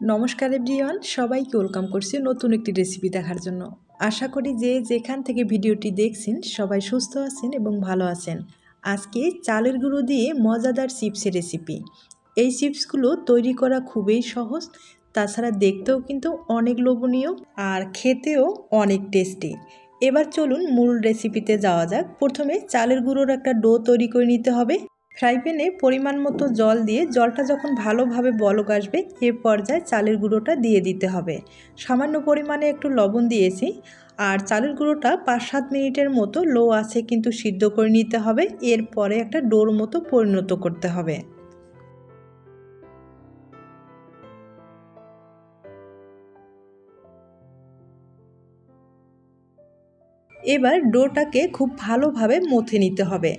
নমস্কার এভরিওয়ান, সবাইকে ওয়েলকাম করছি নতুন একটি রেসিপি দেখার জন্য। আশা করি যে যেখান থেকে ভিডিওটি দেখছেন সবাই সুস্থ আছেন এবং ভালো আছেন। আজকে চালের গুঁড়ো দিয়ে মজাদার চিপসের রেসিপি। এই চিপসগুলো তৈরি করা খুবই সহজ, তাছাড়া দেখতেও কিন্তু অনেক লোভনীয় আর খেতেও অনেক টেস্টি। এবার চলুন মূল রেসিপিতে যাওয়া যাক। প্রথমে চালের গুঁড়োর একটা ডো তৈরি করে নিতে হবে। ফ্রাই প্যানে পরিমাণ মতো জল দিয়ে জলটা যখন ভালোভাবে বলক আসবে এ পর্যায়ে চালের গুঁড়োটা দিয়ে দিতে হবে। সামান্য পরিমাণে একটু লবণ দিয়েছি আর চালের গুঁড়োটা 5-7 মিনিটের মতো লো আঁচে কিন্তু সিদ্ধ করে নিতে হবে। এরপরে একটা ডোর মতো পরিণত করতে হবে। এবার ডোটাকে খুব ভালোভাবে মথে নিতে হবে।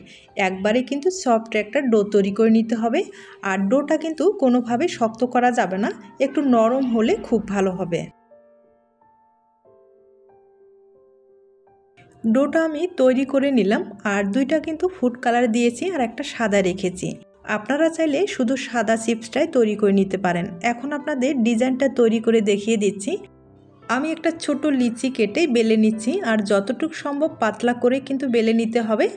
একবারে কিন্তু সফট একটা ডো তৈরি করে নিতে হবে। আর ডোটা কিন্তু কোনোভাবে শক্ত করা যাবে না, একটু নরম হলে খুব ভালো হবে। ডোটা আমি তৈরি করে নিলাম আর দুইটা কিন্তু ফুড কালার দিয়েছি আর একটা সাদা রেখেছি। আপনারা চাইলে শুধু সাদা চিপসটাই তৈরি করে নিতে পারেন। এখন আপনাদের ডিজাইনটা তৈরি করে দেখিয়ে দিচ্ছি। আমি একটা ছোট লিচি কেটে বেলে নিচ্ছি আর যতটুকু সম্ভব পাতলা করে কিন্তু বেলে নিতে হবে।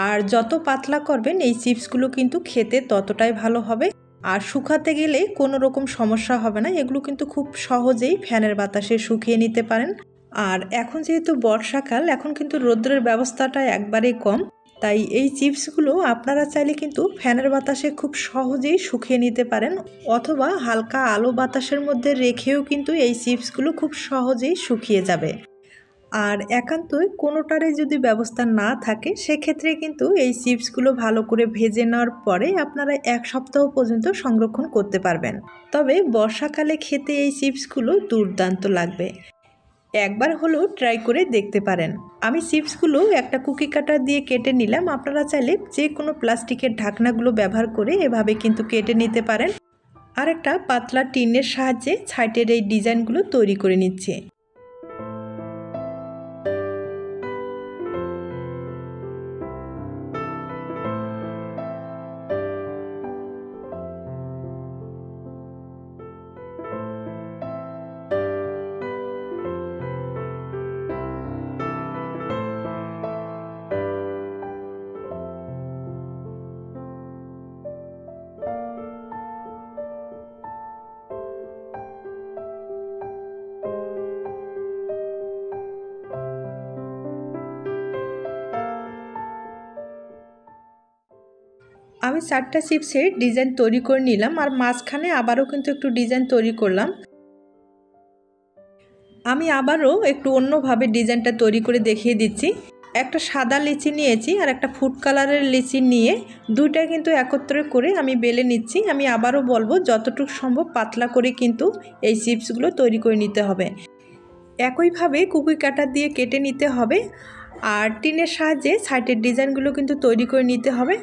আর যত পাতলা করবেন এই চিপসগুলো কিন্তু খেতে ততটাই ভালো হবে। আর শুকাতে গেলে কোনো রকম সমস্যা হবে না, এগুলো কিন্তু খুব সহজেই ফ্যানের বাতাসে শুকিয়ে নিতে পারেন। আর এখন যেহেতু বর্ষাকাল, এখন কিন্তু রোদ্রের ব্যবস্থাটা একবারেই কম, তাই এই চিপসগুলো আপনারা চাইলে কিন্তু ফ্যানের বাতাসে খুব সহজেই শুকিয়ে নিতে পারেন, অথবা হালকা আলো বাতাসের মধ্যে রেখেও কিন্তু এই চিপসগুলো খুব সহজেই শুকিয়ে যাবে। আর একান্তই কোনোটারে যদি ব্যবস্থা না থাকে সেক্ষেত্রে কিন্তু এই চিপসগুলো ভালো করে ভেজে নেওয়ার পরে আপনারা 1 সপ্তাহ পর্যন্ত সংরক্ষণ করতে পারবেন। তবে বর্ষাকালে খেতে এই চিপসগুলো দুর্দান্ত লাগবে। একবার হলেও ট্রাই করে দেখতে পারেন। আমি চিপসগুলো একটা কুকি কাটার দিয়ে কেটে নিলাম। আপনারা চাইলে যে কোনো প্লাস্টিকের ঢাকনাগুলো ব্যবহার করে এভাবে কিন্তু কেটে নিতে পারেন। আর একটা পাতলা টিনের সাহায্যে সাইডের এই ডিজাইনগুলো তৈরি করে নিচ্ছে। আমি 4টা চিপসের ডিজাইন তৈরি করে নিলাম আর মাঝখানে আবারও কিন্তু একটু ডিজাইন তৈরি করলাম। আমি আবারও একটু অন্যভাবে ডিজাইনটা তৈরি করে দেখিয়ে দিচ্ছি। একটা সাদা লিচি নিয়েছি আর একটা ফুড কালারের লিচি নিয়ে দুইটা কিন্তু একত্রে করে আমি বেলে নিচ্ছি। আমি আবারও বলবো যতটুকু সম্ভব পাতলা করে কিন্তু এই চিপসগুলো তৈরি করে নিতে হবে। একইভাবে কুকি কাটার দিয়ে কেটে নিতে হবে আর টিনের সাহায্যে সাইডের ডিজাইনগুলো কিন্তু তৈরি করে নিতে হবে।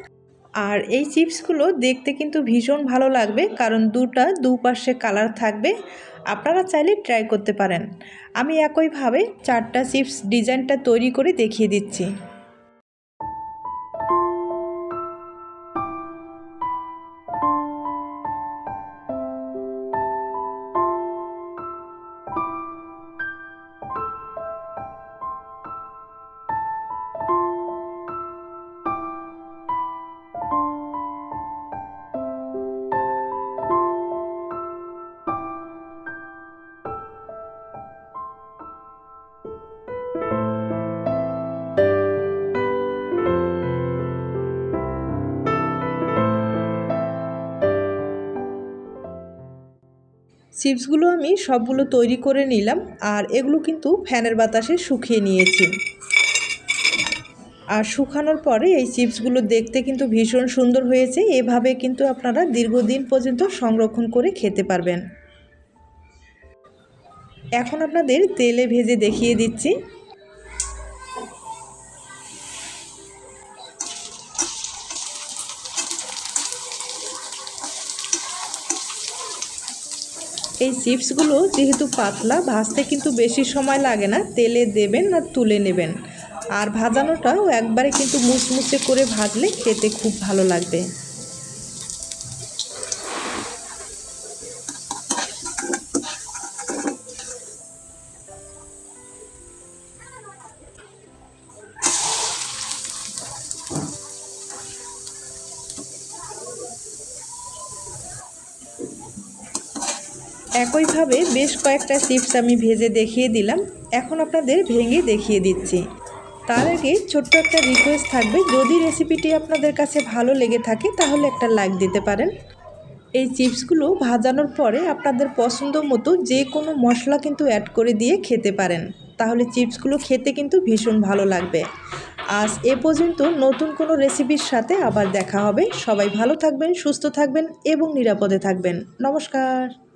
আর এই চিপসগুলো দেখতে কিন্তু ভীষণ ভালো লাগবে, কারণ দুপাশে কালার থাকবে। আপনারা চাইলে ট্রাই করতে পারেন। আমি একইভাবে 4টা চিপস ডিজাইনটা তৈরি করে দেখিয়ে দিচ্ছি। চিপসগুলো আমি সবগুলো তৈরি করে নিলাম আর এগুলো কিন্তু ফ্যানের বাতাসে শুকিয়ে নিয়েছি। আর শুকানোর পরে এই চিপসগুলো দেখতে কিন্তু ভীষণ সুন্দর হয়েছে। এভাবে কিন্তু আপনারা দীর্ঘদিন পর্যন্ত সংরক্ষণ করে খেতে পারবেন। এখন আপনাদের তেলে ভেজে দেখিয়ে দিচ্ছি। এই চিপসগুলো যেহেতু পাতলা, ভাজতে কিন্তু বেশি সময় লাগে না। তেলে দেবেন আর তুলে নেবেন। আর ভাজানোটাও একবারে কিন্তু মুচমুচে করে ভাজলে খেতে খুব ভালো লাগবে। একইভাবে বেশ কয়েকটা চিপস আমি ভেজে দেখিয়ে দিলাম। এখন আপনাদের ভেঙে দেখিয়ে দিচ্ছি। তার আগে ছোট্ট একটা রিকোয়েস্ট থাকবে, যদি রেসিপিটি আপনাদের কাছে ভালো লেগে থাকে তাহলে একটা লাইক দিতে পারেন। এই চিপসগুলো ভাজানোর পরে আপনাদের পছন্দ মতো যে কোনো মশলা কিন্তু অ্যাড করে দিয়ে খেতে পারেন, তাহলে চিপসগুলো খেতে কিন্তু ভীষণ ভালো লাগবে। আজ এ পর্যন্ত, নতুন কোনো রেসিপির সাথে আবার দেখা হবে। সবাই ভালো থাকবেন, সুস্থ থাকবেন এবং নিরাপদে থাকবেন। নমস্কার।